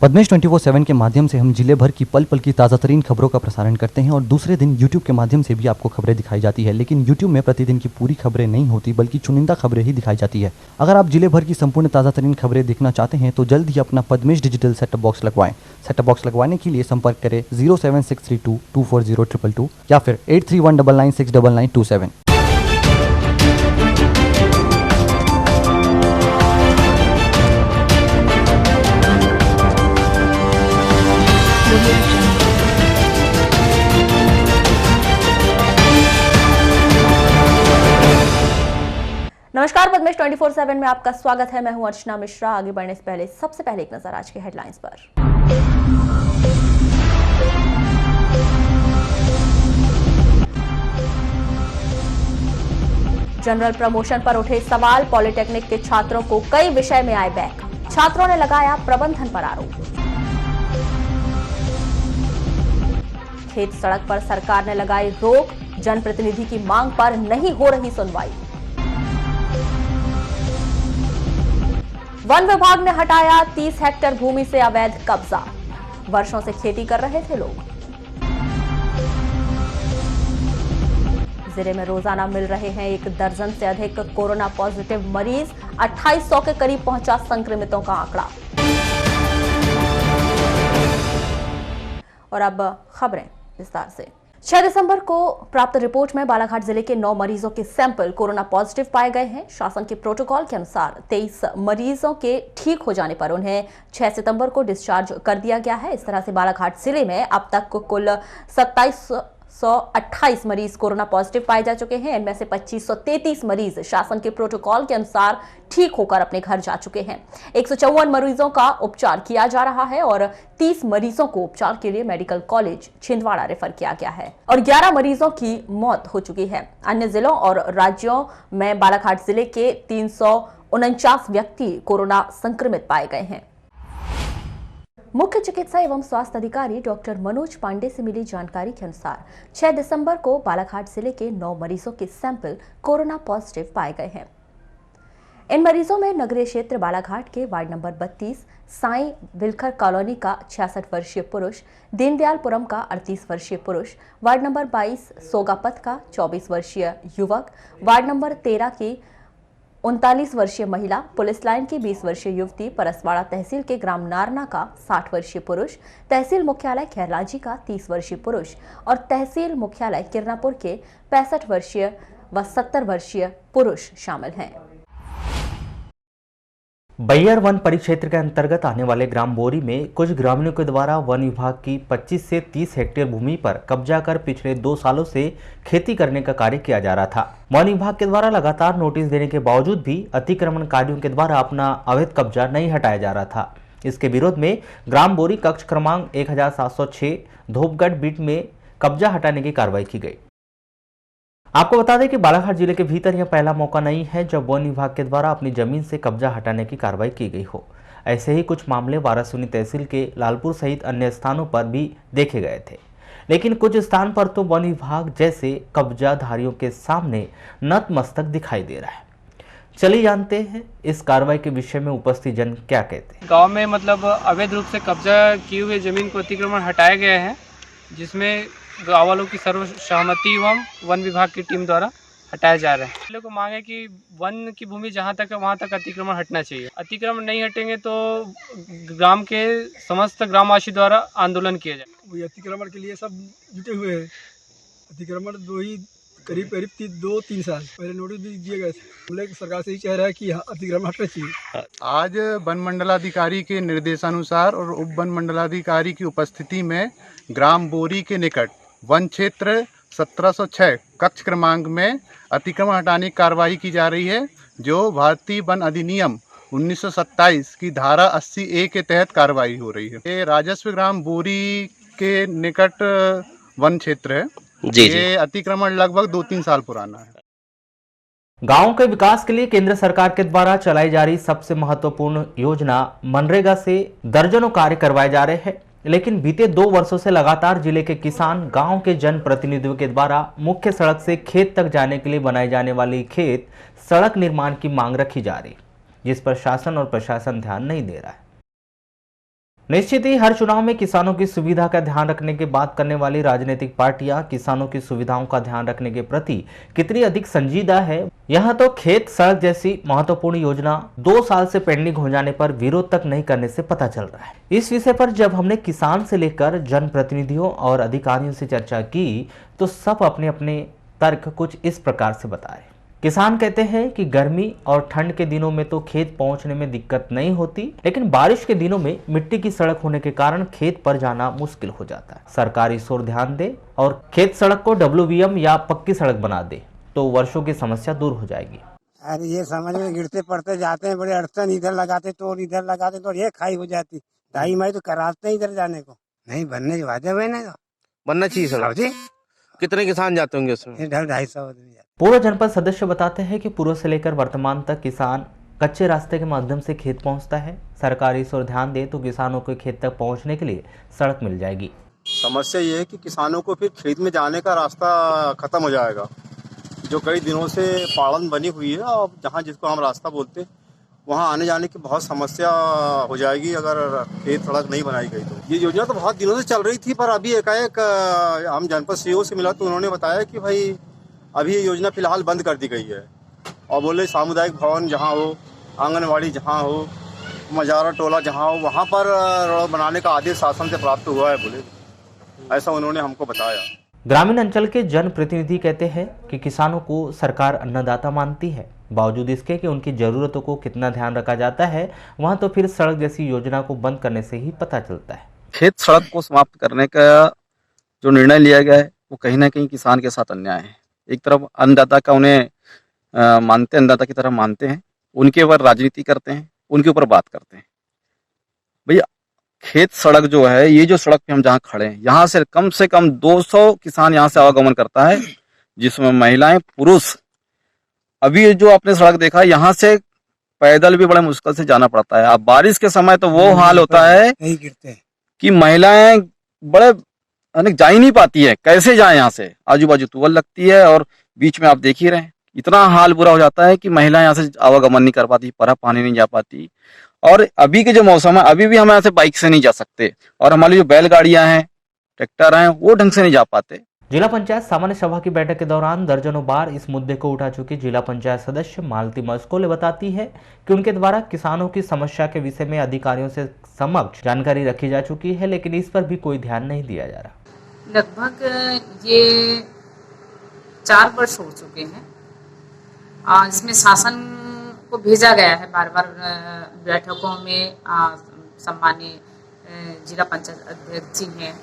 पद्मेश 24/7 के माध्यम से हम जिले भर की पल पल की ताज़ा तरीन खबरों का प्रसारण करते हैं और दूसरे दिन यूट्यूब के माध्यम से भी आपको खबरें दिखाई जाती है। लेकिन यूट्यूब में प्रतिदिन की पूरी खबरें नहीं होती बल्कि चुनिंदा खबरें ही दिखाई जाती है। अगर आप जिले भर की संपूर्ण ताज़ा तरीन खबरें देखना चाहते हैं तो जल्द ही अपना पद्मेश डिजिटल सेटअप बॉक्स लगवाएं। सेटअप बॉक्स लगवाने के लिए संपर्क करें 07632240222 या फिर 8319969927। नमस्कार, पद्मेश 24/7 में आपका स्वागत है। मैं हूं अर्चना मिश्रा। आगे बढ़ने से पहले सबसे पहले एक नजर आज के हेडलाइंस पर। जनरल प्रमोशन पर उठे सवाल, पॉलिटेक्निक के छात्रों को कई विषय में आए बैक। छात्रों ने लगाया प्रबंधन पर आरोप। खेत सड़क पर सरकार ने लगाई रोक, जनप्रतिनिधि की मांग पर नहीं हो रही सुनवाई। वन विभाग ने हटाया 30 हेक्टेयर भूमि से अवैध कब्जा। वर्षों से खेती कर रहे थे लोग। जिले में रोजाना मिल रहे हैं 1 दर्जन से अधिक कोरोना पॉजिटिव मरीज। 2800 के करीब पहुंचा संक्रमितों का आंकड़ा। और अब खबरें विस्तार से। 6 दिसंबर को प्राप्त रिपोर्ट में बालाघाट जिले के 9 मरीजों के सैंपल कोरोना पॉजिटिव पाए गए हैं। शासन के प्रोटोकॉल के अनुसार 23 मरीजों के ठीक हो जाने पर उन्हें 6 सितंबर को डिस्चार्ज कर दिया गया है। इस तरह से बालाघाट जिले में अब तक कुल 2728 मरीज कोरोना पॉजिटिव पाए जा चुके हैं। इनमें से 2533 मरीज शासन के प्रोटोकॉल के अनुसार ठीक होकर अपने घर जा चुके हैं। 154 मरीजों का उपचार किया जा रहा है और 30 मरीजों को उपचार के लिए मेडिकल कॉलेज छिंदवाड़ा रेफर किया गया है और 11 मरीजों की मौत हो चुकी है। अन्य जिलों और राज्यों में बालाघाट जिले के 349 व्यक्ति कोरोना संक्रमित पाए गए हैं। मुख्य चिकित्सा एवं स्वास्थ्य अधिकारी डॉक्टर मनोज पांडे से मिली जानकारी के अनुसार 6 दिसंबर को बालाघाट जिले के 9 मरीजों के सैंपल कोरोना पॉजिटिव पाए गए हैं। इन मरीजों में नगरीय क्षेत्र बालाघाट के वार्ड नंबर 32 साई विलखर कॉलोनी का 66 वर्षीय पुरुष, दीनदयालपुरम का 38 वर्षीय पुरुष, वार्ड नंबर 22 सोगापत का 24 वर्षीय युवक, वार्ड नंबर 13 की 39 वर्षीय महिला, पुलिस लाइन की 20 वर्षीय युवती, परसवाड़ा तहसील के ग्राम नारना का 60 वर्षीय पुरुष, तहसील मुख्यालय खैरलाजी का 30 वर्षीय पुरुष और तहसील मुख्यालय किरनापुर के 65 वर्षीय व 70 वर्षीय पुरुष शामिल हैं। बैयर वन परिक्षेत्र के अंतर्गत आने वाले ग्राम बोरी में कुछ ग्रामीणों के द्वारा वन विभाग की 25 से 30 हेक्टेयर भूमि पर कब्जा कर पिछले 2 सालों से खेती करने का कार्य किया जा रहा था। वन विभाग के द्वारा लगातार नोटिस देने के बावजूद भी अतिक्रमणकारियों के द्वारा अपना अवैध कब्जा नहीं हटाया जा रहा था। इसके विरोध में ग्राम बोरी कक्ष क्रमांक 1706 धोपगढ़ बीट में कब्जा हटाने की कार्रवाई की गई। आपको बता दें कि बालाघाट जिले के भीतर यह पहला मौका नहीं है जब वन विभाग के द्वारा अपनी जमीन से कब्जा हटाने की कार्रवाई की गई हो। ऐसे ही कुछ मामले वारासुनी तहसील के लालपुर सहित अन्य स्थानों पर भी देखे गए थे, लेकिन कुछ स्थान पर तो वन विभाग जैसे कब्जाधारियों के सामने नतमस्तक दिखाई दे रहा है। चलिए जानते हैं इस कार्रवाई के विषय में उपस्थित जन क्या कहते हैं। गाँव में मतलब अवैध रूप से कब्जा किए हुए जमीन को अतिक्रमण हटाया गया है, जिसमें गाँव वालों की सर्वसहमति एवं वन विभाग की टीम द्वारा हटाया जा रहा है। लोगों को मांग है कि वन की भूमि जहाँ तक है वहाँ तक अतिक्रमण हटना चाहिए। अतिक्रमण नहीं हटेंगे तो ग्राम के समस्त ग्रामवासी द्वारा आंदोलन किया जाए। अतिक्रमण के लिए सब जुटे हुए हैं। अतिक्रमण करीब 2-3 साल पहले नोटिस भी दिए गए थे। हम लोग सरकार से ही चाह रहा है कि अतिक्रमण हटना चाहिए। आज वन मंडलाधिकारी के निर्देशानुसार और उप वन मंडलाधिकारी की उपस्थिति में ग्राम बोरी के निकट वन क्षेत्र 1706 कक्ष क्रमांक में अतिक्रमण हटाने की कार्रवाई की जा रही है, जो भारतीय वन अधिनियम 1927 की धारा 80A के तहत कार्रवाई हो रही है। ये राजस्व ग्राम बोरी के निकट वन क्षेत्र है। ये अतिक्रमण लगभग 2-3 साल पुराना है। गांवों के विकास के लिए केंद्र सरकार के द्वारा चलाई जा रही सबसे महत्वपूर्ण योजना मनरेगा से दर्जनों कार्य करवाए जा रहे हैं, लेकिन बीते 2 वर्षों से लगातार जिले के किसान गांव के जनप्रतिनिधियों के द्वारा मुख्य सड़क से खेत तक जाने के लिए बनाई जाने वाली खेत सड़क निर्माण की मांग रखी जा रही, जिस पर शासन और प्रशासन ध्यान नहीं दे रहा है। निश्चित ही हर चुनाव में किसानों की सुविधा का ध्यान रखने की बात करने वाली राजनीतिक पार्टियां किसानों की सुविधाओं का ध्यान रखने के प्रति कितनी अधिक संजीदा है, यहां तो खेत सड़क जैसी महत्वपूर्ण योजना 2 साल से पेंडिंग हो जाने पर विरोध तक नहीं करने से पता चल रहा है। इस विषय पर जब हमने किसान से लेकर जनप्रतिनिधियों और अधिकारियों से चर्चा की तो सब अपने अपने तर्क कुछ इस प्रकार से बताए। किसान कहते हैं कि गर्मी और ठंड के दिनों में तो खेत पहुंचने में दिक्कत नहीं होती, लेकिन बारिश के दिनों में मिट्टी की सड़क होने के कारण खेत पर जाना मुश्किल हो जाता है। सरकार इस ओर ध्यान दे और खेत सड़क को WBM या पक्की सड़क बना दे तो वर्षों की समस्या दूर हो जाएगी। अरे ये समझ में गिरते पड़ते जाते हैं, बड़े अड़चन, इधर लगाते तो इधर लगाते तो ये खाई हो जाती, 2.5 माही तो कराते इधर जाने को नहीं बनने के वादे हुए ना, बनना चाहिए सड़क। कितने किसान जाते होंगे उसमें? 250 आदमी। पूर्व जनपद सदस्य बताते हैं कि पूर्व से लेकर वर्तमान तक किसान कच्चे रास्ते के माध्यम से खेत पहुंचता है। सरकार इस ओर ध्यान दे तो किसानों को खेत तक पहुंचने के लिए सड़क मिल जाएगी। समस्या ये है कि किसानों को फिर खेत में जाने का रास्ता खत्म हो जाएगा, जो कई दिनों से पाड़न बनी हुई है और जहाँ जिसको हम रास्ता बोलते हैं वहाँ आने जाने की बहुत समस्या हो जाएगी अगर खेत सड़क नहीं बनाई गई तो। ये योजना तो बहुत दिनों से चल रही थी, पर अभी एकाएक हम जनपद सीईओ से मिला तो उन्होंने बताया कि भाई अभी ये योजना फिलहाल बंद कर दी गई है और बोले सामुदायिक भवन जहाँ हो, आंगनवाड़ी जहाँ हो, मजारा टोला जहाँ हो, वहाँ पर रोड बनाने का आदेश शासन से प्राप्त हुआ है, बोले ऐसा उन्होंने हमको बताया। ग्रामीण अंचल के जनप्रतिनिधि कहते हैं कि किसानों को सरकार अन्नदाता मानती है, बावजूद इसके कि उनकी जरूरतों को कितना ध्यान रखा जाता है वहां तो फिर सड़क जैसी योजना को बंद करने से ही पता चलता है। खेत सड़क को समाप्त करने का जो निर्णय लिया गया है वो कहीं ना कहीं किसान के साथ अन्याय है। एक तरफ अन्नदाता का उन्हें मानते, अन्नदाता की तरह मानते हैं, उनके ऊपर राजनीति करते हैं, उनके ऊपर बात करते हैं। भैया खेत सड़क जो है, ये जो सड़क पे हम जहाँ खड़े हैं यहाँ से कम 200 किसान यहाँ से आवागमन करता है, जिसमें महिलाएं पुरुष। अभी जो आपने सड़क देखा यहाँ से पैदल भी बड़े मुश्किल से जाना पड़ता है। अब बारिश के समय तो वो हाल होता है कि महिलाएं बड़े जा ही नहीं पाती है, कैसे जाए यहाँ से, आजू बाजू तुवल लगती है और बीच में आप देख ही रहे हैं इतना हाल बुरा हो जाता है कि महिलाएं यहाँ से आवागमन नहीं कर पाती, पर पानी नहीं जा पाती। और अभी के जो मौसम है अभी भी हम यहाँ से बाइक से नहीं जा सकते और हमारी जो बैलगाड़ियां हैं, ट्रैक्टर हैं, वो ढंग से नहीं जा पाते। जिला पंचायत सामान्य सभा की बैठक के दौरान दर्जनों बार इस मुद्दे को उठा चुकी जिला पंचायत सदस्य मालती मस्कोले बताती है कि उनके द्वारा किसानों की समस्या के विषय में अधिकारियों से समक्ष जानकारी रखी जा चुकी है, लेकिन इस पर भी कोई ध्यान नहीं दिया जा रहा। लगभग ये 4 वर्ष हो चुके हैं। इसमें शासन को भेजा गया है बार बार बैठकों में। सम्मानीय जिला पंचायत अध्यक्ष जी हैं,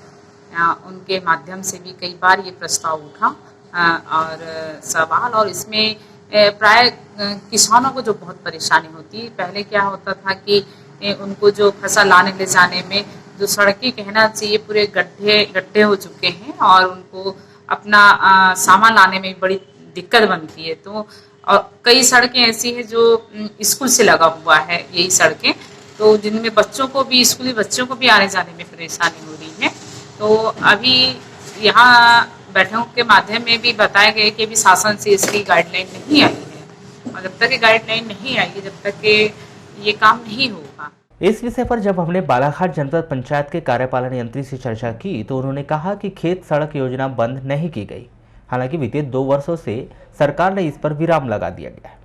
उनके माध्यम से भी कई बार ये प्रस्ताव उठा और सवाल, और इसमें प्राय किसानों को जो बहुत परेशानी होती है। पहले क्या होता था कि उनको जो फसल लाने ले जाने में जो सड़कें कहना चाहिए पूरे गड्ढे हो चुके हैं और उनको अपना सामान लाने में बड़ी दिक्कत बनती है। तो और कई सड़कें ऐसी हैं जो स्कूल से लगा हुआ है, यही सड़कें, तो जिनमें बच्चों को भी, स्कूली बच्चों को भी आने जाने में परेशानी हो रही है। तो अभी यहाँ बैठकों के माध्यम में भी बताया गया कि अभी शासन से इसकी गाइडलाइन नहीं आई है और जब तक ये गाइडलाइन नहीं आई, जब तक ये काम नहीं होगा। इस विषय पर जब हमने बालाघाट जनपद पंचायत के कार्यपालन यंत्री से चर्चा की तो उन्होंने कहा कि खेत सड़क योजना बंद नहीं की गई। हालांकि बीते 2 वर्षों से सरकार ने इस पर विराम लगा दिया गया है।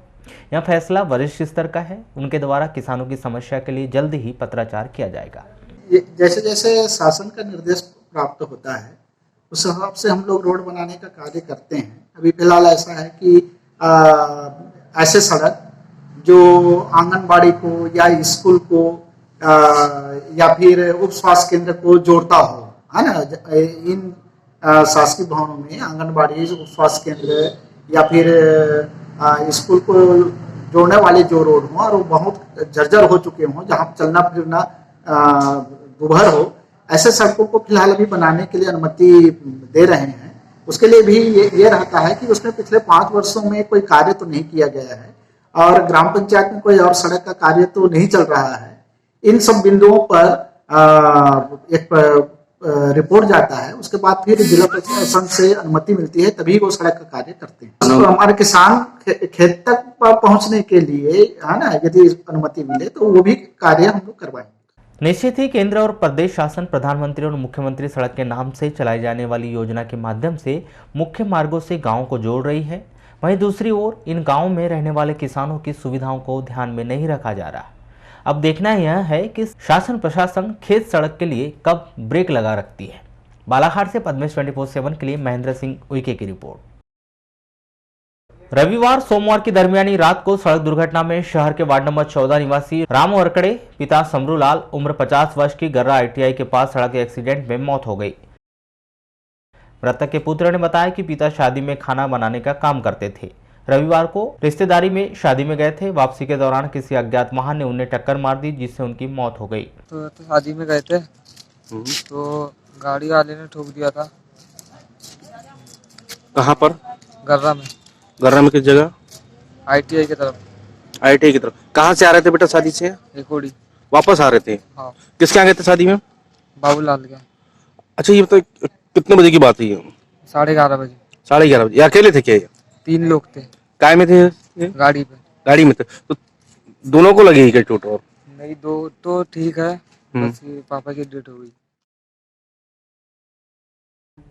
यह फैसला वरिष्ठ स्तर का है। उनके द्वारा किसानों की समस्या के लिए जल्द ही पत्राचार किया जाएगा। जैसे जैसे शासन का निर्देश प्राप्त होता है उस हिसाब से हम लोग रोड बनाने का कार्य करते हैं। अभी फिलहाल ऐसा है कि ऐसे सड़क जो आंगनबाड़ी को या स्कूल को या फिर उप स्वास्थ्य केंद्र को जोड़ता हो, है ना। इन शासकीय भवनों में आंगनबाड़ी, उप स्वास्थ्य केंद्र या फिर स्कूल को जोड़ने वाले जो रोड हों और वो बहुत जर्जर हो चुके हों, जहाँ चलना फिरना दुभर हो, ऐसे सड़कों को फिलहाल अभी बनाने के लिए अनुमति दे रहे हैं। उसके लिए भी ये रहता है कि उसमें पिछले 5 वर्षों में कोई कार्य तो नहीं किया गया है और ग्राम पंचायत में कोई और सड़क का कार्य तो नहीं चल रहा है। इन सब बिंदुओं पर एक रिपोर्ट जाता है, उसके बाद फिर जिला प्रशासन से अनुमति मिलती है, तभी वो सड़क का कार्य करते हैं। तो हमारे किसान खेत तक पहुंचने के लिए, है ना, यदि अनुमति मिले तो वो भी कार्य हम लोग करवाएंगे। निश्चित ही केंद्र और प्रदेश शासन प्रधानमंत्री और मुख्यमंत्री सड़क के नाम से चलाई जाने वाली योजना के माध्यम से मुख्य मार्गों से गांवों को जोड़ रही है। वहीं दूसरी ओर इन गांवों में रहने वाले किसानों की सुविधाओं को ध्यान में नहीं रखा जा रहा। अब देखना यह है कि शासन प्रशासन खेत सड़क के लिए कब ब्रेक लगा रखती है। बालाघाट से पद्मेश 24/7 के लिए महेंद्र सिंह उइके की रिपोर्ट। रविवार सोमवार की दरमियानी रात को सड़क दुर्घटना में शहर के वार्ड नंबर 14 निवासी राम वरकड़े पिता समरूलाल उम्र 50 वर्ष की गर्रा ITI के पास सड़क एक्सीडेंट में मौत हो गई। मृतक के पुत्र ने बताया कि पिता शादी में खाना बनाने का काम करते थे। रविवार को रिश्तेदारी में शादी में गए थे। वापसी के दौरान किसी अज्ञात वाहन ने उन्हें टक्कर मार दी, जिससे उनकी मौत हो गई। तो शादी में गए थे तो गाड़ी वाले ने ठोक दिया था। कहाँ पर? गर्रा में। गर्रा में किस जगह? ITI की तरफ। ITI की तरफ। कहाँ से आ रहे थे बेटा शादी से? एकोड़ी। वापस आ रहे थे? हाँ। किसके यहाँ गए थे शादी में? बाबूलाल के। अच्छा, ये तो कितने बजे की बात है? 11:30 बजे। 11:30 बजे। अकेले थे क्या? 3 लोग थे। काय में थे? गाड़ी पे। गाड़ी में थे। तो दोनों को लगी क्या चोट? और नहीं, 2 तो ठीक है, बस पापा की डेथ हो गई।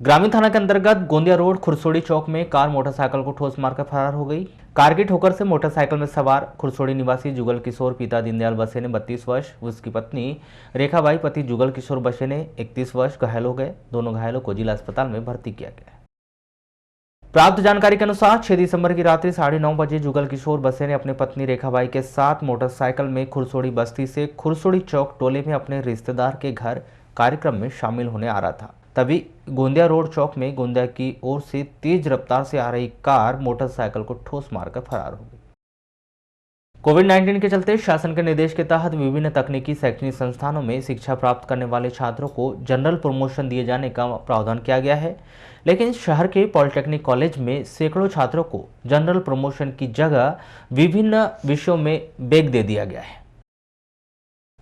ग्रामीण थाना के अंतर्गत गोंदिया रोड खुरसोड़ी चौक में कार मोटरसाइकिल को ठोस मारकर फरार हो गई। कार की ठोकर से मोटरसाइकिल में सवार खुरसोड़ी निवासी जुगल किशोर पिता दीनदयाल बसे ने 32 वर्ष, उसकी पत्नी रेखाबाई पति जुगल किशोर बसे ने 31 वर्ष घायल हो गए। दोनों घायलों को जिला अस्पताल में भर्ती किया गया। प्राप्त जानकारी के अनुसार 6 दिसंबर की रात्रि 9:30 बजे जुगल किशोर बसे ने अपनी पत्नी रेखाबाई के साथ मोटरसाइकिल में खुरसोड़ी बस्ती से खुरसोड़ी चौक टोले में अपने रिश्तेदार के घर कार्यक्रम में शामिल होने आ रहा था। तभी गोंदिया रोड चौक में गोंदिया की ओर से तेज रफ्तार से आ रही कार मोटरसाइकिल को ठोस मारकर फरार हो गई। कोविड-19 के चलते शासन के निर्देश के तहत विभिन्न तकनीकी शैक्षणिक संस्थानों में शिक्षा प्राप्त करने वाले छात्रों को जनरल प्रमोशन दिए जाने का प्रावधान किया गया है, लेकिन शहर के पॉलिटेक्निक कॉलेज में सैकड़ों छात्रों को जनरल प्रमोशन की जगह विभिन्न विषयों में बैग दे दिया गया है,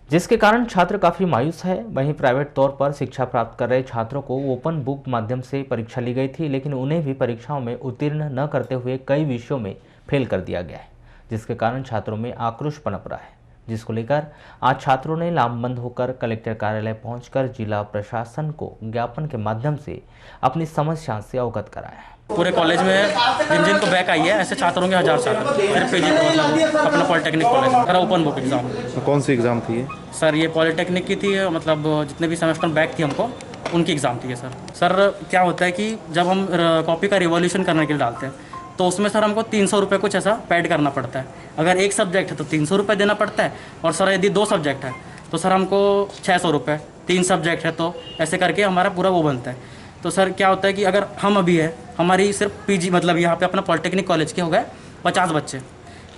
जिसके कारण छात्र काफी मायूस है। वहीं प्राइवेट तौर पर शिक्षा प्राप्त कर रहे छात्रों को ओपन बुक माध्यम से परीक्षा ली गई थी, लेकिन उन्हें भी परीक्षाओं में उत्तीर्ण न करते हुए कई विषयों में फेल कर दिया गया है, जिसके कारण छात्रों में आक्रोश पनप रहा है, जिसको लेकर आज छात्रों ने लामबंद होकर कलेक्टर कार्यालय पहुंचकर जिला प्रशासन को ज्ञापन के माध्यम से अपनी समस्या से अवगत कराया है। पूरे कॉलेज में जिन को बैक आई है ऐसे छात्रों के 1000 छात्र सिर्फ PG अपना पॉलिटेक्निक कॉलेज मेरा ओपन बुक एग्जाम। कौन सी एग्ज़ाम थी? सर ये पॉलिटेक्निक की थी, मतलब जितने भी सेमेस्टर बैक थी हमको उनकी एग्ज़ाम थी सर क्या होता है कि जब हम कॉपी का रिवॉल्यूशन करने के लिए डालते हैं तो उसमें सर हमको 300 रुपये कुछ ऐसा पेड करना पड़ता है। अगर एक सब्जेक्ट है तो 300 रुपये देना पड़ता है, और सर यदि 2 सब्जेक्ट है तो सर हमको 600 रुपये, 3 सब्जेक्ट है तो ऐसे करके हमारा पूरा वो बनता है। तो सर क्या होता है कि अगर हम अभी है हमारी सिर्फ PG मतलब यहाँ पे अपना पॉलिटेक्निक कॉलेज के हो गए 50 बच्चे,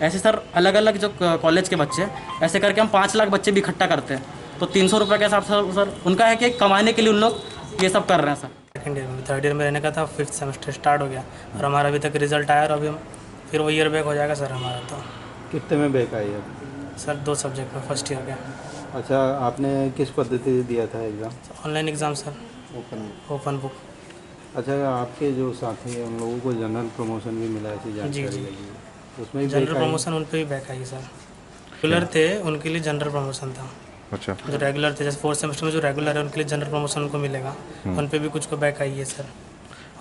ऐसे सर अलग अलग जो कॉलेज के बच्चे ऐसे करके हम 5 लाख बच्चे भी इकट्ठा करते हैं, तो 300 रुपये के हिसाब से सर उनका है कि कमाने के लिए उन लोग ये सब कर रहे हैं। सर सेकेंड ईयर में 3rd ईयर में रहने का था, 5th सेमेस्टर स्टार्ट हो गया और हमारा अभी तक रिजल्ट आया और अभी हम फिर वो ईयर बैक हो जाएगा सर हमारा। तो कितने में बैक आई है? सर 2 सब्जेक्ट में फर्स्ट ईयर के। अच्छा, आपने किस पद्धति से दिया था exam? Online exam sir, open book. अच्छा, आपके जो साथी हैं उन लोगों को जनरल प्रमोशन भी मिला है? जी जी, उसमें जनरल प्रमोशन उन पर भी बैक आई सर। रेगुलर थे उनके लिए जनरल प्रमोशन था। अच्छा, जो रेगुलर थे जैसे 4th सेमेस्टर में जो रेगुलर है उनके लिए जनरल प्रमोशन उनको मिलेगा, उन पर भी कुछ को बैक आई है सर।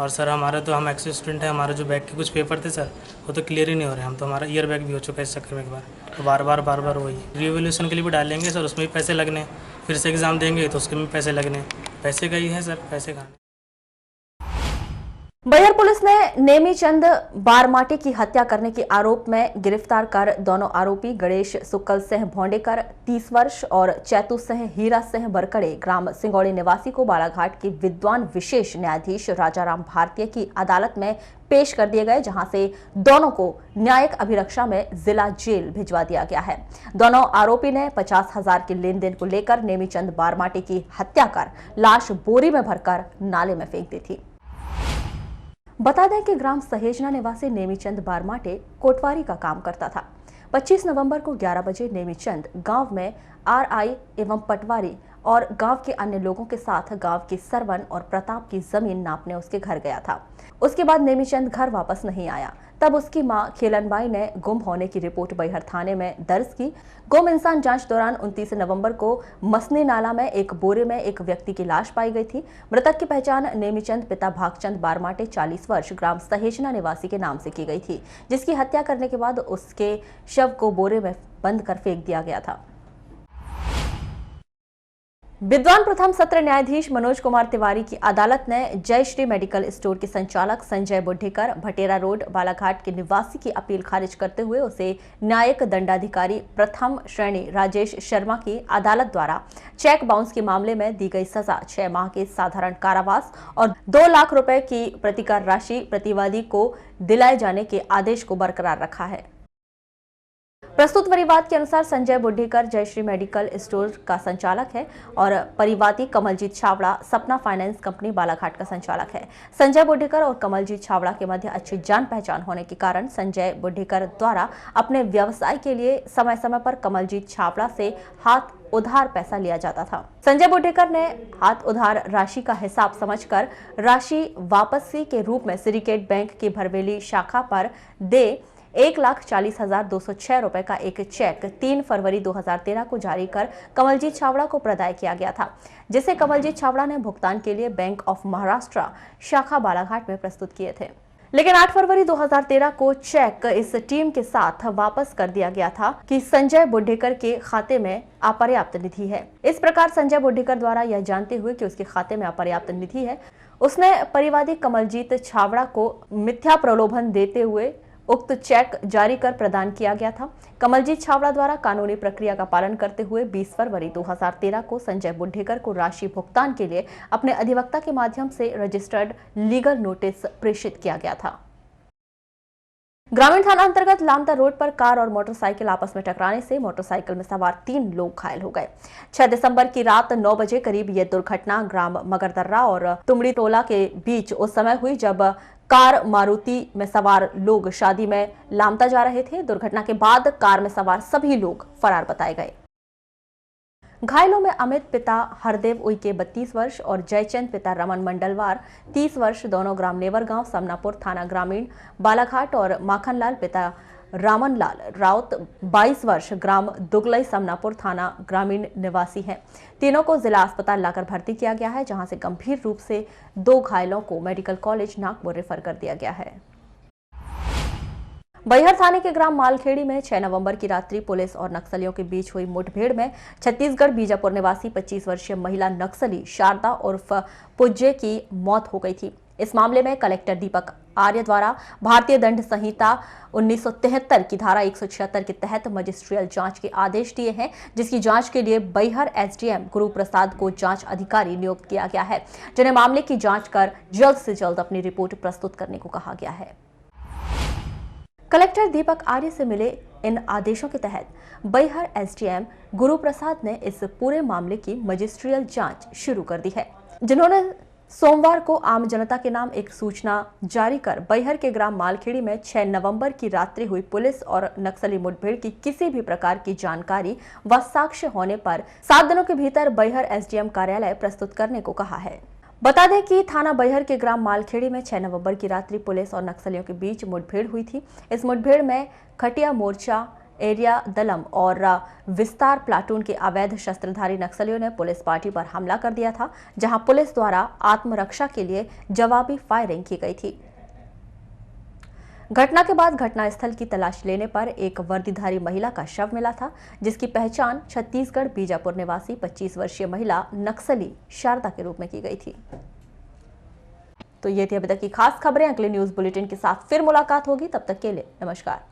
और सर हमारा तो हम एक्स स्टूडेंट है, हमारे जो बैक के कुछ पेपर थे सर वो तो क्लियर ही नहीं हो रहे, हम तो हमारा ईयर बैक भी हो चुका है इस चक्कर में। एक बार तो बार बार वही रिवोल्यूशन के लिए भी डालेंगे सर, उसमें भी पैसे लगने, फिर से एग्ज़ाम देंगे तो उसके में पैसे लगने, पैसे का ही है सर, पैसे खाने। बैहर पुलिस ने नेमीचंद बारमाटे की हत्या करने के आरोप में गिरफ्तार कर दोनों आरोपी गणेश सुक्कल सिंह भोंडेकर 30 वर्ष और चैतू सिंह हीरा सिंह बरकड़े ग्राम सिंगौड़ी निवासी को बालाघाट के विद्वान विशेष न्यायाधीश राजाराम भारतीय की अदालत में पेश कर दिए गए, जहां से दोनों को न्यायिक अभिरक्षा में जिला जेल भिजवा दिया गया है। दोनों आरोपी ने 50,000 के लेन देन को लेकर नेमीचंद बारमाटे की हत्या कर लाश बोरी में भरकर नाले में फेंक दी थी। बता दें कि ग्राम सहेजना निवासी नेमीचंद बारमाटे कोटवारी का काम करता था। 25 नवंबर को 11 बजे नेमीचंद गांव में RI एवं पटवारी और गांव के अन्य लोगों के साथ गांव के सरवन और प्रताप की जमीन नापने उसके घर गया था। उसके बाद नेमीचंद घर वापस नहीं आया। तब उसकी मां खेलनबाई ने गुम होने की रिपोर्ट बैहर थाने में दर्ज की। गुम इंसान जांच दौरान 29 नवंबर को मसनी नाला में एक बोरे में एक व्यक्ति की लाश पाई गई थी। मृतक की पहचान नेमीचंद पिता भागचंद बारमाटे 40 वर्ष ग्राम सहेजना निवासी के नाम से की गई थी, जिसकी हत्या करने के बाद उसके शव को बोरे में बंद कर फेंक दिया गया था। विद्वान प्रथम सत्र न्यायाधीश मनोज कुमार तिवारी की अदालत ने जयश्री मेडिकल स्टोर के संचालक संजय बुड्ढेकर भटेरा रोड बालाघाट के निवासी की अपील खारिज करते हुए उसे न्यायिक दंडाधिकारी प्रथम श्रेणी राजेश शर्मा की अदालत द्वारा चेक बाउंस के मामले में दी गई सजा 6 माह के साधारण कारावास और 2 लाख रुपए की प्रतिकार राशि प्रतिवादी को दिलाए जाने के आदेश को बरकरार रखा है। प्रस्तुत परिवाद के अनुसार संजय बुड्ढेकर जयश्री मेडिकल स्टोर का संचालक है और परिवादी कमलजीत छावड़ा सपना फाइनेंस कंपनी बालाघाट का संचालक है। संजय बुड्ढेकर और कमलजीत छावड़ा के मध्य अच्छी जान पहचान होने के कारण संजय बुड्ढेकर द्वारा अपने व्यवसाय के लिए समय समय पर कमलजीत छावड़ा से हाथ उधार पैसा लिया जाता था। संजय बुड्ढेकर ने हाथ उधार राशि का हिसाब समझकर राशि वापसी के रूप में सिंडिकेट बैंक की भरवेली शाखा पर दे 1,40,206 रुपए का एक चेक 3 फरवरी 2013 को जारी कर कमलजीत छावड़ा को प्रदाय किया गया था, जिसे कमलजीत छावड़ा ने भुगतान के लिए बैंक ऑफ महाराष्ट्र शाखा बालाघाट में प्रस्तुत किए थे। लेकिन 8 फरवरी 2013 को चेक इस टीम के साथ वापस कर दिया गया था कि संजय बुड्ढेकर के खाते में अपर्याप्त निधि है। इस प्रकार संजय बुड्ढेकर द्वारा यह जानते हुए कि उसके खाते में अपर्याप्त निधि है, उसने परिवादी कमलजीत छावड़ा को मिथ्या प्रलोभन देते हुए उक्त चेक जारी कर प्रदान किया गया था। कमलजीत छावड़ा द्वारा कानूनी प्रक्रिया का पालन करते हुए 20 फरवरी 2013 को संजय बुड्ढेकर को राशि भुगतान के लिए अपने अधिवक्ता के माध्यम से रजिस्टर्ड लीगल नोटिस प्रेषित किया गया था। ग्रामीण थाना अंतर्गत लामता रोड पर कार और मोटरसाइकिल आपस में टकराने से मोटरसाइकिल में सवार 3 लोग घायल हो गए। 6 दिसंबर की रात 9 बजे करीब ये दुर्घटना ग्राम मगरदर्रा और तुमड़ी टोला के बीच उस समय हुई जब कार मारुति में सवार लोग शादी में लामता जा रहे थे। दुर्घटना के बाद कार में सवार सभी लोग फरार बताए गए। घायलों में अमित पिता हरदेव उइके 32 वर्ष और जयचंद पिता रमन मंडलवार 30 वर्ष दोनों ग्राम नेवरगांव समनापुर थाना ग्रामीण बालाघाट और माखनलाल पिता रामनलाल राउत 22 वर्ष ग्राम दुगलई समनापुर थाना ग्रामीण निवासी हैं। तीनों को जिला अस्पताल लाकर भर्ती किया गया है, जहां से गंभीर रूप से 2 घायलों को मेडिकल कॉलेज नागपुर रेफर कर दिया गया है। बैहर थाने के ग्राम मालखेड़ी में 6 नवंबर की रात्रि पुलिस और नक्सलियों के बीच हुई मुठभेड़ में छत्तीसगढ़ बीजापुर निवासी 25 वर्षीय महिला नक्सली शारदा उर्फ पुज्जे की मौत हो गई थी। इस मामले में कलेक्टर दीपक आर्य द्वारा भारतीय दंड संहिता 1973 की धारा 176 के तहत मजिस्ट्रियल जांच के आदेश दिए हैं, जिसकी जांच के लिए बैहर एसडीएम गुरु प्रसाद को जांच अधिकारी नियुक्त किया गया है, जिन्हें मामले की जांच कर जल्द से जल्द अपनी रिपोर्ट प्रस्तुत करने को कहा गया है। कलेक्टर दीपक आर्य से मिले इन आदेशों के तहत बैहर एसडीएम गुरु प्रसाद ने इस पूरे मामले की मजिस्ट्रियल जांच शुरू कर दी है, जिन्होंने सोमवार को आम जनता के नाम एक सूचना जारी कर बैहर के ग्राम मालखेड़ी में 6 नवंबर की रात्रि हुई पुलिस और नक्सली मुठभेड़ की किसी भी प्रकार की जानकारी व साक्ष्य होने पर 7 दिनों के भीतर बैहर एसडीएम कार्यालय प्रस्तुत करने को कहा है। बता दें कि थाना बैहर के ग्राम मालखेड़ी में 6 नवंबर की रात्रि पुलिस और नक्सलियों के बीच मुठभेड़ हुई थी। इस मुठभेड़ में खटिया मोर्चा, एरिया दलम और विस्तार प्लाटून के अवैध शस्त्रधारी नक्सलियों ने पुलिस पार्टी पर हमला कर दिया था, जहां पुलिस द्वारा आत्मरक्षा के लिए जवाबी फायरिंग की गई थी। घटना के बाद घटनास्थल की तलाश लेने पर एक वर्दीधारी महिला का शव मिला था, जिसकी पहचान छत्तीसगढ़ बीजापुर निवासी 25 वर्षीय महिला नक्सली शारदा के रूप में की गई थी। तो ये थी अभी तक की खास खबरें। अगले न्यूज बुलेटिन के साथ फिर मुलाकात होगी, तब तक के लिए नमस्कार।